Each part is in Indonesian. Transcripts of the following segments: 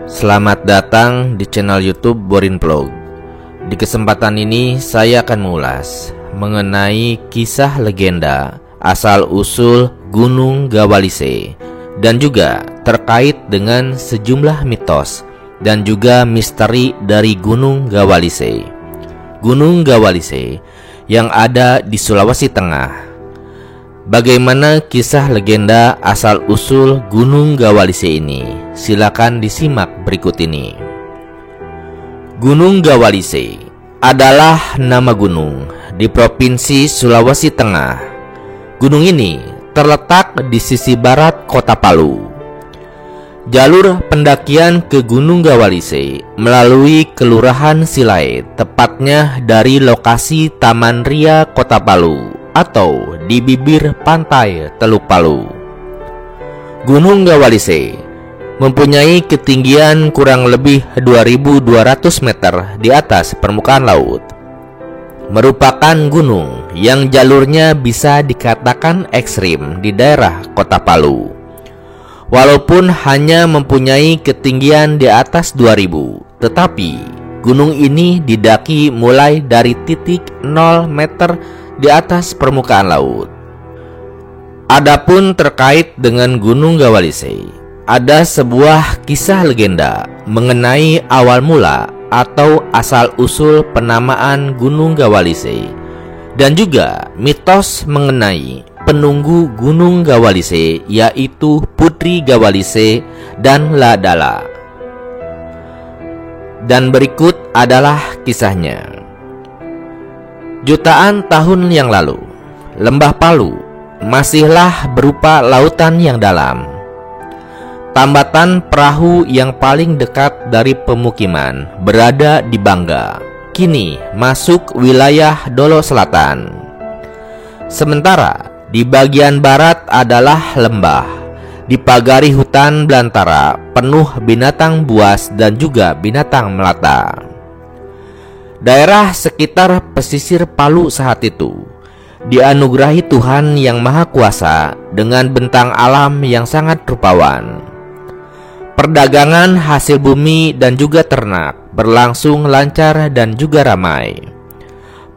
Selamat datang di channel YouTube Borin Vlog. Di kesempatan ini saya akan mengulas mengenai kisah legenda asal-usul Gunung Gawalise dan juga terkait dengan sejumlah mitos dan juga misteri dari Gunung Gawalise. Gunung Gawalise yang ada di Sulawesi Tengah. Bagaimana kisah legenda asal-usul Gunung Gawalise ini? Silakan disimak berikut ini. Gunung Gawalise adalah nama gunung di Provinsi Sulawesi Tengah. Gunung ini terletak di sisi barat kota Palu. Jalur pendakian ke Gunung Gawalise melalui Kelurahan Silait, tepatnya dari lokasi Taman Ria Kota Palu atau di bibir pantai Teluk Palu. Gunung Gawalise mempunyai ketinggian kurang lebih 2200 meter di atas permukaan laut. Merupakan gunung yang jalurnya bisa dikatakan ekstrim di daerah Kota Palu. Walaupun hanya mempunyai ketinggian di atas 2000, tetapi gunung ini didaki mulai dari titik 0 meter di atas permukaan laut. Adapun terkait dengan Gunung Gawalise, ada sebuah kisah legenda mengenai awal mula atau asal-usul penamaan Gunung Gawalise dan juga mitos mengenai penunggu Gunung Gawalise, yaitu Putri Gawalise dan Ladala. Dan berikut adalah kisahnya. Jutaan tahun yang lalu, Lembah Palu masihlah berupa lautan yang dalam. Tambatan perahu yang paling dekat dari pemukiman berada di Bangga, kini masuk wilayah Dolo Selatan. Sementara di bagian barat adalah lembah, dipagari hutan belantara penuh binatang buas dan juga binatang melata. Daerah sekitar pesisir Palu saat itu dianugerahi Tuhan Yang Maha Kuasa dengan bentang alam yang sangat rupawan. Perdagangan hasil bumi dan juga ternak berlangsung lancar dan juga ramai.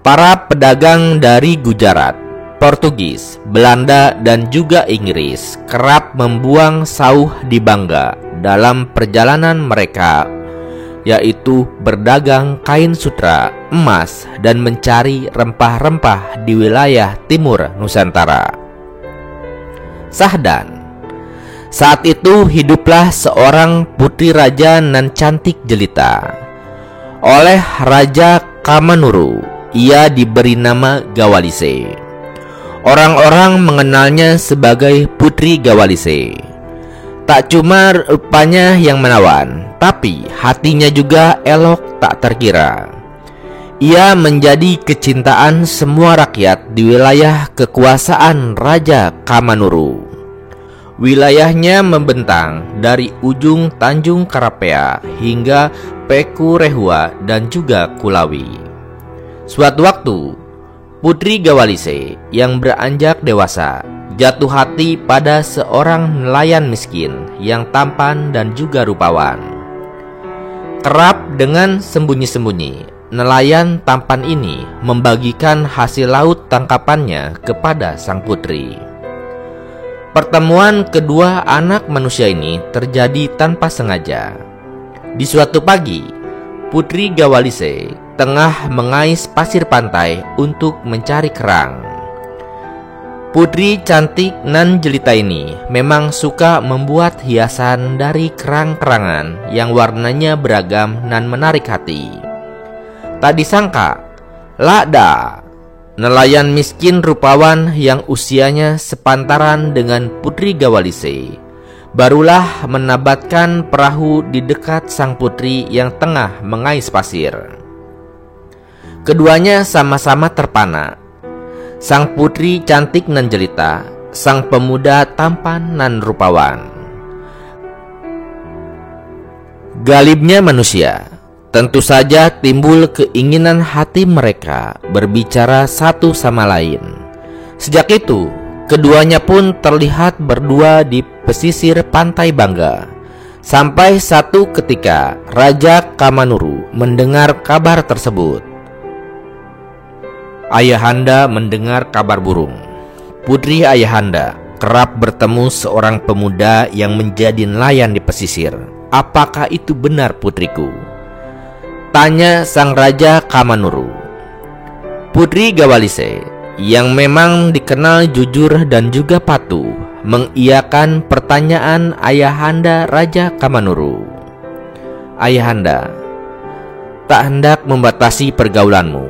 Para pedagang dari Gujarat, Portugis, Belanda dan juga Inggris kerap membuang sauh di Bangga dalam perjalanan mereka, yaitu berdagang kain sutra, emas, dan mencari rempah-rempah di wilayah timur Nusantara. Sahdan. Saat itu hiduplah seorang putri raja nan cantik jelita. Oleh Raja Kamanuru, ia diberi nama Gawalise. Orang-orang mengenalnya sebagai Putri Gawalise. Tak cuma rupanya yang menawan, tapi hatinya juga elok tak terkira. Ia menjadi kecintaan semua rakyat di wilayah kekuasaan Raja Kamanuru. Wilayahnya membentang dari ujung Tanjung Karapea hingga Peku Rehua dan juga Kulawi. Suatu waktu, Putri Gawalise yang beranjak dewasa jatuh hati pada seorang nelayan miskin yang tampan dan juga rupawan. Kerap dengan sembunyi-sembunyi, nelayan tampan ini membagikan hasil laut tangkapannya kepada sang putri. Pertemuan kedua anak manusia ini terjadi tanpa sengaja. Di suatu pagi, Putri Gawalise tengah mengais pasir pantai untuk mencari kerang. Putri cantik nan jelita ini memang suka membuat hiasan dari kerang-kerangan yang warnanya beragam nan menarik hati. Tak disangka, Lada, nelayan miskin rupawan yang usianya sepantaran dengan Putri Gawalise, barulah menabatkan perahu di dekat sang putri yang tengah mengais pasir. Keduanya sama-sama terpana. Sang putri cantik nan jelita, sang pemuda tampan nan rupawan. Galibnya manusia, tentu saja timbul keinginan hati mereka berbicara satu sama lain. Sejak itu, keduanya pun terlihat berdua di pesisir pantai Bangga, Sampai satu ketika Raja Kamanuru mendengar kabar tersebut. Ayahanda mendengar kabar burung. Putri ayahanda kerap bertemu seorang pemuda yang menjadi nelayan di pesisir. Apakah itu benar, putriku? Tanya sang Raja Kamanuru. Putri Gawalise, yang memang dikenal jujur dan juga patuh, mengiyakan pertanyaan ayahanda Raja Kamanuru. Ayahanda tak hendak membatasi pergaulanmu,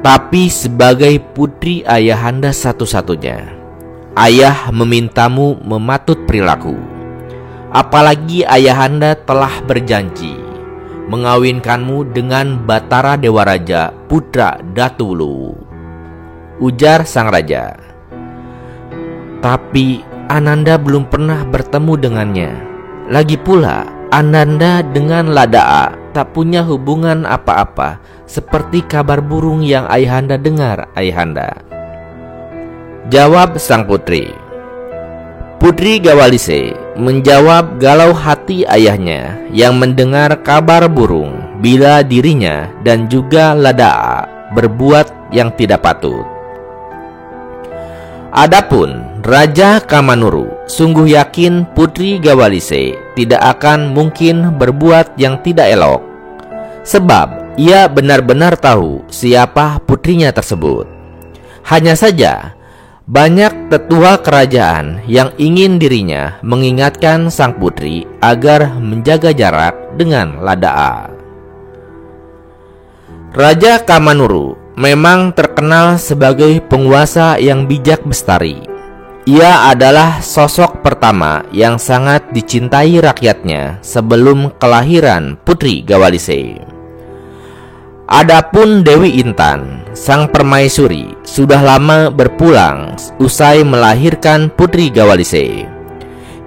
tapi sebagai putri ayahanda satu-satunya, ayah memintamu mematut perilaku. Apalagi ayahanda telah berjanji mengawinkanmu dengan Batara Dewa Raja, putra Datu Wulu. Ujar sang raja. Tapi Ananda belum pernah bertemu dengannya. Lagi pula Ananda dengan Ladaa tak punya hubungan apa-apa, seperti kabar burung yang ayahanda dengar, ayahanda. Jawab sang putri. Putri Gawalise menjawab galau hati ayahnya yang mendengar kabar burung bila dirinya dan juga Ladaa berbuat yang tidak patut. Adapun Raja Kamanuru sungguh yakin Putri Gawalise tidak akan mungkin berbuat yang tidak elok, sebab ia benar-benar tahu siapa putrinya tersebut. Hanya saja banyak tetua kerajaan yang ingin dirinya mengingatkan sang putri agar menjaga jarak dengan Ladaa. Raja Kamanuru memang terkenal sebagai penguasa yang bijak bestari. Ia adalah sosok pertama yang sangat dicintai rakyatnya sebelum kelahiran Putri Gawalise. Adapun Dewi Intan, sang permaisuri, sudah lama berpulang usai melahirkan Putri Gawalise.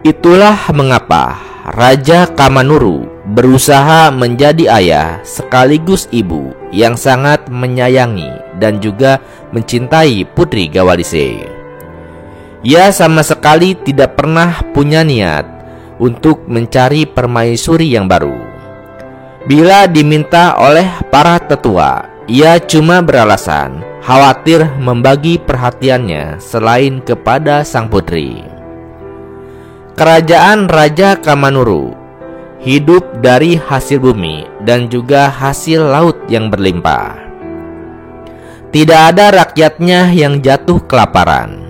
Itulah mengapa Raja Kamanuru berusaha menjadi ayah sekaligus ibu yang sangat menyayangi dan juga mencintai Putri Gawalise. Ia sama sekali tidak pernah punya niat untuk mencari permaisuri yang baru. Bila diminta oleh para tetua, ia cuma beralasan khawatir membagi perhatiannya selain kepada sang putri. Kerajaan Raja Kamanuru hidup dari hasil bumi dan juga hasil laut yang berlimpah. Tidak ada rakyatnya yang jatuh kelaparan.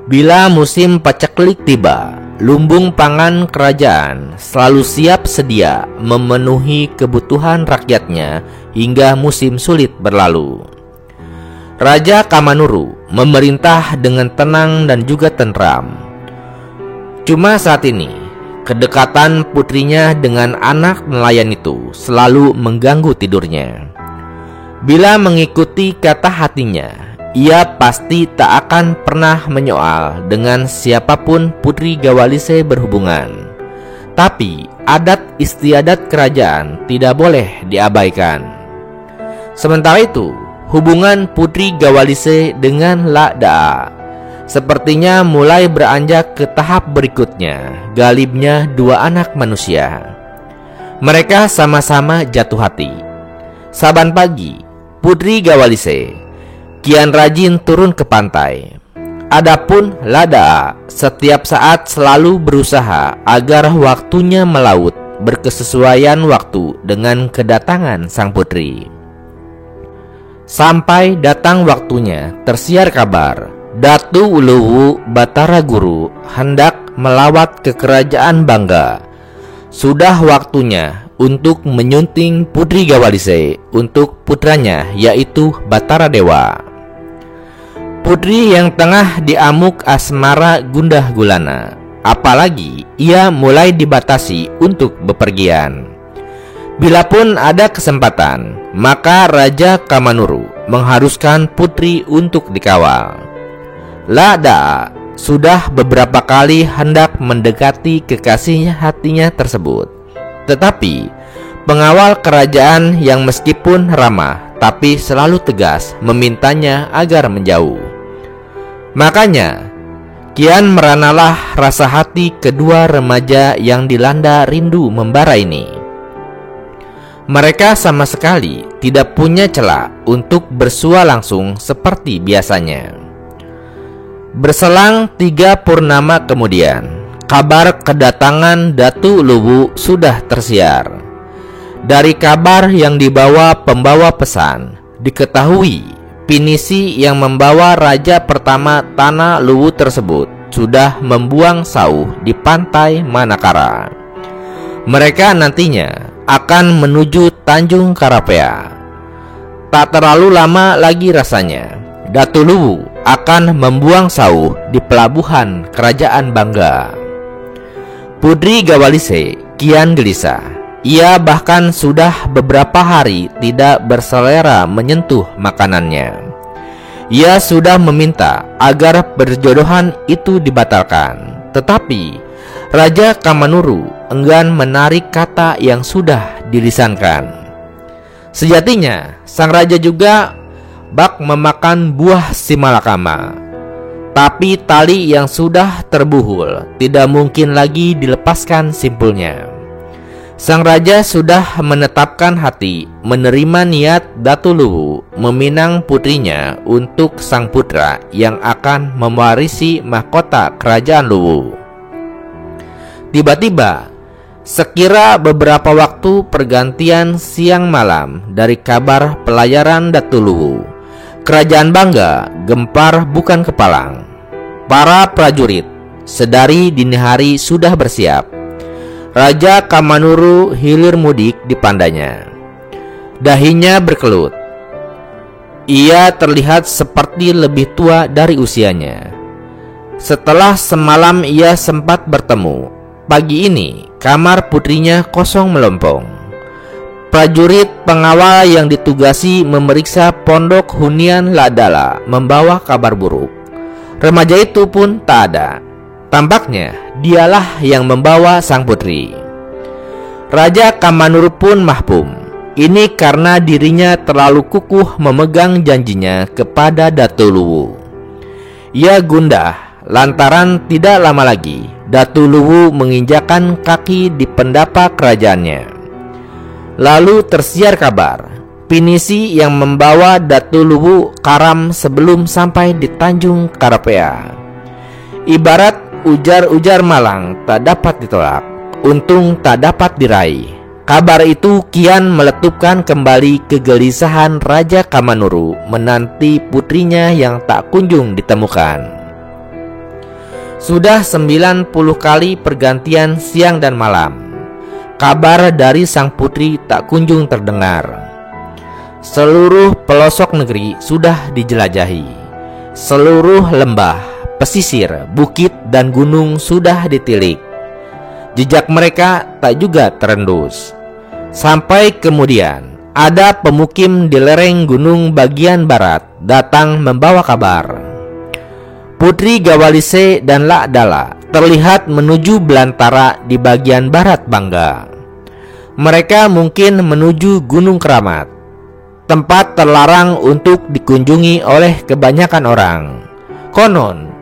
Bila musim paceklik tiba, lumbung pangan kerajaan selalu siap sedia memenuhi kebutuhan rakyatnya hingga musim sulit berlalu. Raja Kamanuru memerintah dengan tenang dan juga tentram. Cuma saat ini, kedekatan putrinya dengan anak nelayan itu selalu mengganggu tidurnya. Bila mengikuti kata hatinya, ia pasti tak akan pernah menyoal dengan siapapun Putri Gawalise berhubungan. Tapi adat istiadat kerajaan tidak boleh diabaikan. Sementara itu, hubungan Putri Gawalise dengan Ladaa sepertinya mulai beranjak ke tahap berikutnya, galibnya dua anak manusia. Mereka sama-sama jatuh hati. Saban pagi, Putri Gawalise kian rajin turun ke pantai. Adapun Ladaa setiap saat selalu berusaha agar waktunya melaut berkesesuaian waktu dengan kedatangan sang putri. Sampai datang waktunya, tersiar kabar Datu Wulu Batara Guru hendak melawat ke kerajaan Bangga. Sudah waktunya untuk menyunting Putri Gawalise untuk putranya, yaitu Batara Dewa. Putri yang tengah diamuk asmara gundah gulana, apalagi ia mulai dibatasi untuk bepergian. Bilapun ada kesempatan, maka Raja Kamanuru mengharuskan putri untuk dikawal. Ladaa sudah beberapa kali hendak mendekati kekasih hatinya tersebut, tetapi pengawal kerajaan yang meskipun ramah tapi selalu tegas memintanya agar menjauh. Makanya Kian meranalah rasa hati kedua remaja yang dilanda rindu membara ini. Mereka sama sekali tidak punya celah untuk bersua langsung seperti biasanya. Berselang 3 purnama kemudian, kabar kedatangan Datu Luwu sudah tersiar. Dari kabar yang dibawa pembawa pesan, diketahui Pinisi yang membawa raja pertama tanah Luwu tersebut sudah membuang sauh di pantai Manakara. Mereka nantinya akan menuju Tanjung Karapea. Tak terlalu lama lagi rasanya Datu Luwu akan membuang sauh di pelabuhan Kerajaan Bangga. Putri Gawalise kian gelisah. Ia bahkan sudah beberapa hari tidak berselera menyentuh makanannya. Ia sudah meminta agar perjodohan itu dibatalkan, tetapi Raja Kamanuru enggan menarik kata yang sudah dilisankan. Sejatinya sang raja juga bak memakan buah simalakama, tapi tali yang sudah terbuhul tidak mungkin lagi dilepaskan simpulnya. Sang raja sudah menetapkan hati menerima niat Datu Luwu meminang putrinya untuk sang putra yang akan mewarisi mahkota kerajaan Luwu. Tiba-tiba, sekira beberapa waktu pergantian siang malam dari kabar pelayaran Datu Luwu, kerajaan Bangga gempar bukan kepalang. Para prajurit sedari dini hari sudah bersiap. Raja Kamanuru hilir mudik di pandanya. Dahinya berkelut. Ia terlihat seperti lebih tua dari usianya. Setelah semalam ia sempat bertemu, pagi ini kamar putrinya kosong melompong. Prajurit pengawal yang ditugasi memeriksa pondok hunian Ladala membawa kabar buruk. Remaja itu pun tak ada. Tampaknya dialah yang membawa sang putri. Raja Kamanuru pun mahpum. Ini karena dirinya terlalu kukuh memegang janjinya kepada Datu Luwu. Ia gundah lantaran tidak lama lagi Datu Luwu menginjakkan kaki di pendapa kerajaannya. Lalu tersiar kabar Pinisi yang membawa Datu Luwu karam sebelum sampai di Tanjung Karapea. Ibarat ujar-ujar malang tak dapat ditolak, untung tak dapat diraih. Kabar itu kian meletupkan kembali kegelisahan Raja Kamanuru menanti putrinya yang tak kunjung ditemukan. Sudah 90 kali pergantian siang dan malam, kabar dari sang putri tak kunjung terdengar. Seluruh pelosok negeri sudah dijelajahi. Seluruh lembah, pesisir, bukit, dan gunung sudah ditilik. Jejak mereka tak juga terendus. Sampai kemudian ada pemukim di lereng gunung bagian barat datang membawa kabar. Putri Gawalise dan Ladala terlihat menuju belantara di bagian barat Bangga. Mereka mungkin menuju Gunung Keramat, tempat terlarang untuk dikunjungi oleh kebanyakan orang. Konon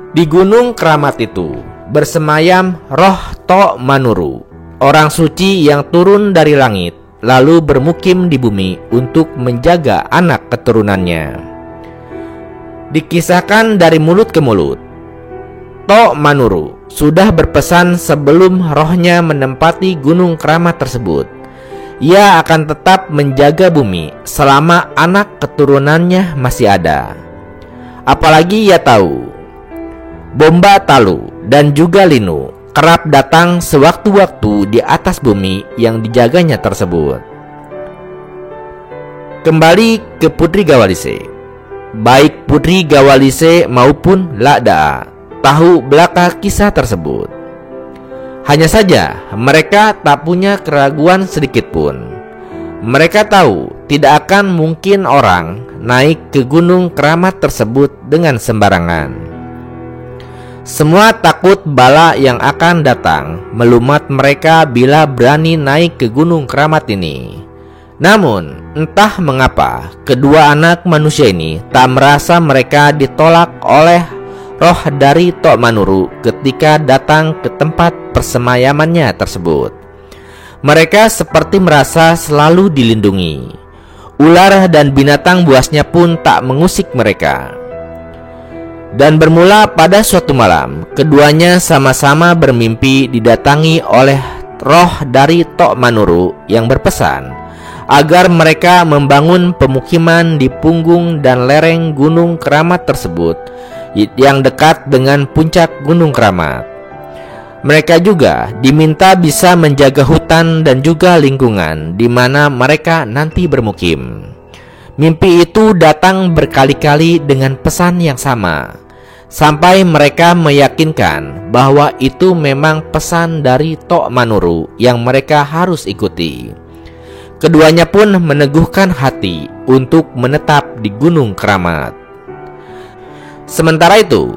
di Gunung Keramat itu bersemayam roh Tok Manuru, orang suci yang turun dari langit lalu bermukim di bumi untuk menjaga anak keturunannya. Dikisahkan dari mulut ke mulut, Tok Manuru sudah berpesan sebelum rohnya menempati Gunung Keramat tersebut, ia akan tetap menjaga bumi selama anak keturunannya masih ada. Apalagi ia tahu Bomba Talu dan juga Linu kerap datang sewaktu-waktu di atas bumi yang dijaganya tersebut. Kembali ke Putri Gawalise. Baik Putri Gawalise maupun Ladala tahu belaka kisah tersebut. Hanya saja mereka tak punya keraguan sedikit pun. Mereka tahu tidak akan mungkin orang naik ke Gunung Keramat tersebut dengan sembarangan. Semua takut bala yang akan datang melumat mereka bila berani naik ke Gunung Keramat ini. Namun entah mengapa kedua anak manusia ini tak merasa mereka ditolak oleh roh dari Tok Manuru ketika datang ke tempat persemayamannya tersebut. Mereka seperti merasa selalu dilindungi. Ular dan binatang buasnya pun tak mengusik mereka. Dan bermula pada suatu malam, keduanya sama-sama bermimpi didatangi oleh roh dari Tok Manuru yang berpesan agar mereka membangun pemukiman di punggung dan lereng Gunung Keramat tersebut yang dekat dengan puncak Gunung Keramat. Mereka juga diminta bisa menjaga hutan dan juga lingkungan di mana mereka nanti bermukim. Mimpi itu datang berkali-kali dengan pesan yang sama, sampai mereka meyakinkan bahwa itu memang pesan dari Tok Manuru yang mereka harus ikuti. Keduanya pun meneguhkan hati untuk menetap di Gunung Keramat. Sementara itu,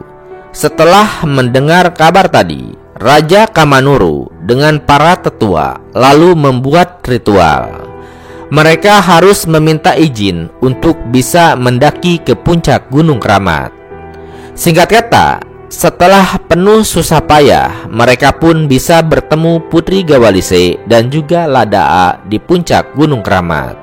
setelah mendengar kabar tadi, Raja Kamanuru dengan para tetua lalu membuat ritual. Mereka harus meminta izin untuk bisa mendaki ke puncak Gunung Keramat. Singkat kata, setelah penuh susah payah, mereka pun bisa bertemu Putri Gawalise dan juga Ladaa di puncak Gunung Keramat.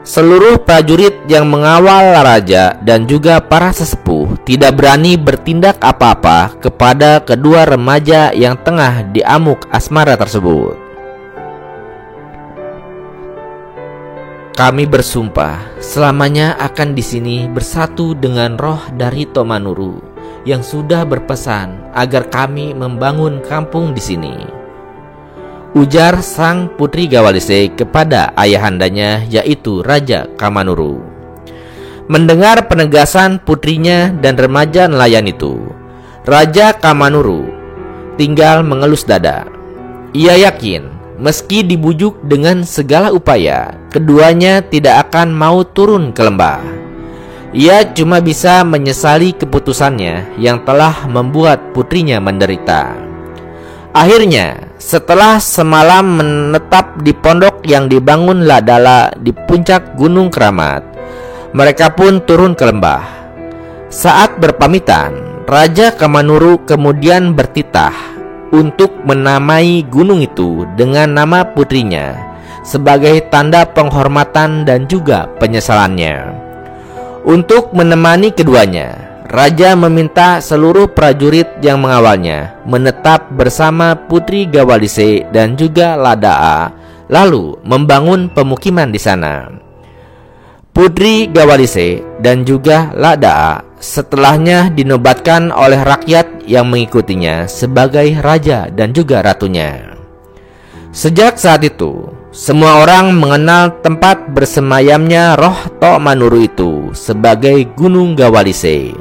Seluruh prajurit yang mengawal raja dan juga para sesepuh tidak berani bertindak apa-apa kepada kedua remaja yang tengah diamuk asmara tersebut. Kami bersumpah selamanya akan di sini bersatu dengan roh dari Tok Manuru yang sudah berpesan agar kami membangun kampung di sini, ujar sang Putri Gawalise kepada ayahandanya, yaitu Raja Kamanuru. Mendengar penegasan putrinya dan remaja nelayan itu, Raja Kamanuru tinggal mengelus dada. Ia yakin meski dibujuk dengan segala upaya, keduanya tidak akan mau turun ke lembah. Ia cuma bisa menyesali keputusannya yang telah membuat putrinya menderita. Akhirnya, setelah semalam menetap di pondok yang dibangun Ladala di puncak Gunung Keramat, mereka pun turun ke lembah. Saat berpamitan, Raja Kamanuru kemudian bertitah untuk menamai gunung itu dengan nama putrinya sebagai tanda penghormatan dan juga penyesalannya. Untuk menemani keduanya, Raja meminta seluruh prajurit yang mengawalnya menetap bersama Putri Gawalise dan juga Ladaa, lalu membangun pemukiman di sana. Putri Gawalise dan juga Ladaa setelahnya dinobatkan oleh rakyat yang mengikutinya sebagai raja dan juga ratunya. Sejak saat itu, semua orang mengenal tempat bersemayamnya roh Tok Manuru itu sebagai Gunung Gawalise.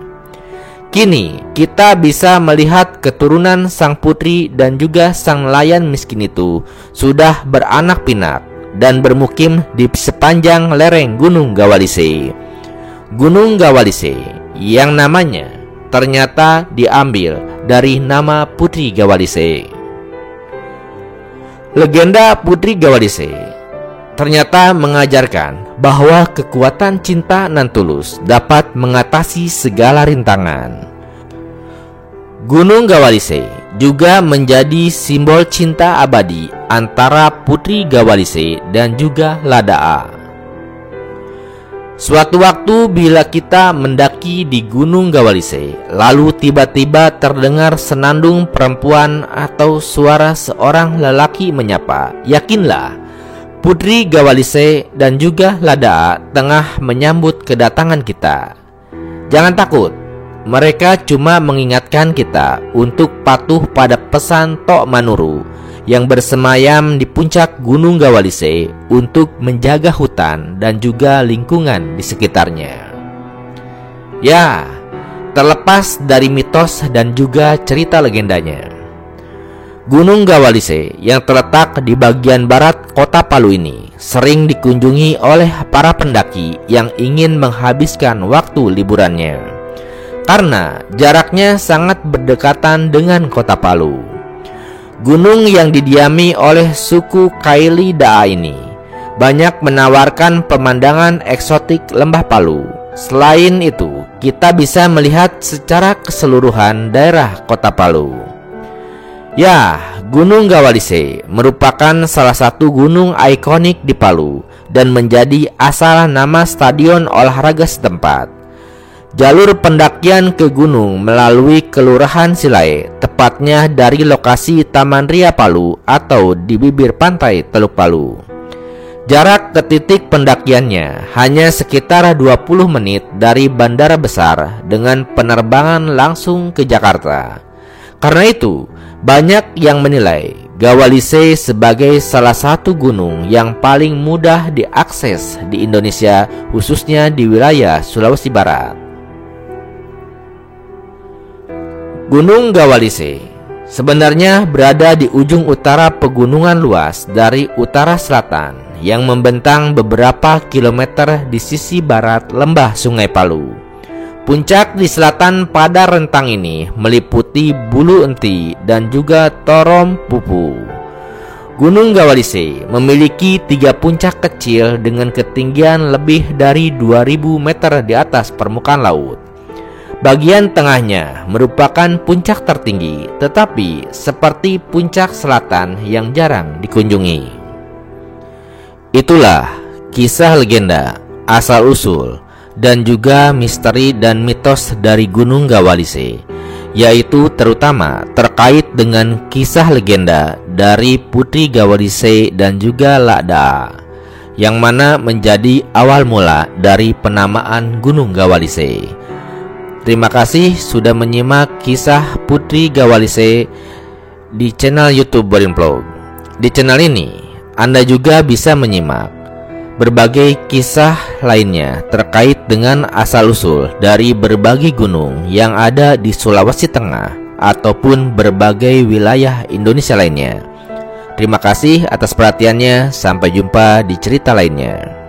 Kini kita bisa melihat keturunan sang putri dan juga sang nelayan miskin itu sudah beranak pinak dan bermukim di sepanjang lereng Gunung Gawalise. Gunung Gawalise yang namanya ternyata diambil dari nama Putri Gawalise. Legenda Putri Gawalise ternyata mengajarkan bahwa kekuatan cinta nan tulus dapat mengatasi segala rintangan. Gunung Gawalise juga menjadi simbol cinta abadi antara Putri Gawalise dan juga Ladaa. Suatu waktu bila kita mendaki di Gunung Gawalise, lalu tiba-tiba terdengar senandung perempuan atau suara seorang lelaki menyapa, yakinlah Putri Gawalise dan juga Ladaa tengah menyambut kedatangan kita. Jangan takut, mereka cuma mengingatkan kita untuk patuh pada pesan Tok Manuru yang bersemayam di puncak Gunung Gawalise untuk menjaga hutan dan juga lingkungan di sekitarnya. Ya, terlepas dari mitos dan juga cerita legendanya, Gunung Gawalise yang terletak di bagian barat kota Palu ini sering dikunjungi oleh para pendaki yang ingin menghabiskan waktu liburannya, karena jaraknya sangat berdekatan dengan kota Palu. Gunung yang didiami oleh suku Kaili Daa ini banyak menawarkan pemandangan eksotik lembah Palu, Selain itu, kita bisa melihat secara keseluruhan daerah Kota Palu. Ya, Gunung Gawalise merupakan salah satu gunung ikonik di Palu dan menjadi asal nama stadion olahraga setempat. Jalur pendakian ke gunung melalui Kelurahan Silae, tepatnya dari lokasi Taman Ria Palu atau di bibir pantai Teluk Palu. Jarak ke titik pendakiannya hanya sekitar 20 menit dari bandara besar dengan penerbangan langsung ke Jakarta. Karena itu, banyak yang menilai Gawalise sebagai salah satu gunung yang paling mudah diakses di Indonesia, khususnya di wilayah Sulawesi Barat. Gunung Gawalise sebenarnya berada di ujung utara pegunungan luas dari utara selatan yang membentang beberapa kilometer di sisi barat lembah Sungai Palu. Puncak di selatan pada rentang ini meliputi Bulu Enti dan juga Torom Pupu. Gunung Gawalise memiliki 3 puncak kecil dengan ketinggian lebih dari 2000 meter di atas permukaan laut. Bagian tengahnya merupakan puncak tertinggi, tetapi seperti puncak selatan yang jarang dikunjungi. Itulah kisah legenda, asal-usul, dan juga misteri dan mitos dari Gunung Gawalise, yaitu terutama terkait dengan kisah legenda dari Putri Gawalise dan juga Lakda, yang mana menjadi awal mula dari penamaan Gunung Gawalise. Terima kasih sudah menyimak kisah Putri Gawalise di channel YouTube Boring Vlog. Di channel ini Anda juga bisa menyimak berbagai kisah lainnya terkait dengan asal-usul dari berbagai gunung yang ada di Sulawesi Tengah ataupun berbagai wilayah Indonesia lainnya. Terima kasih atas perhatiannya. Sampai jumpa di cerita lainnya.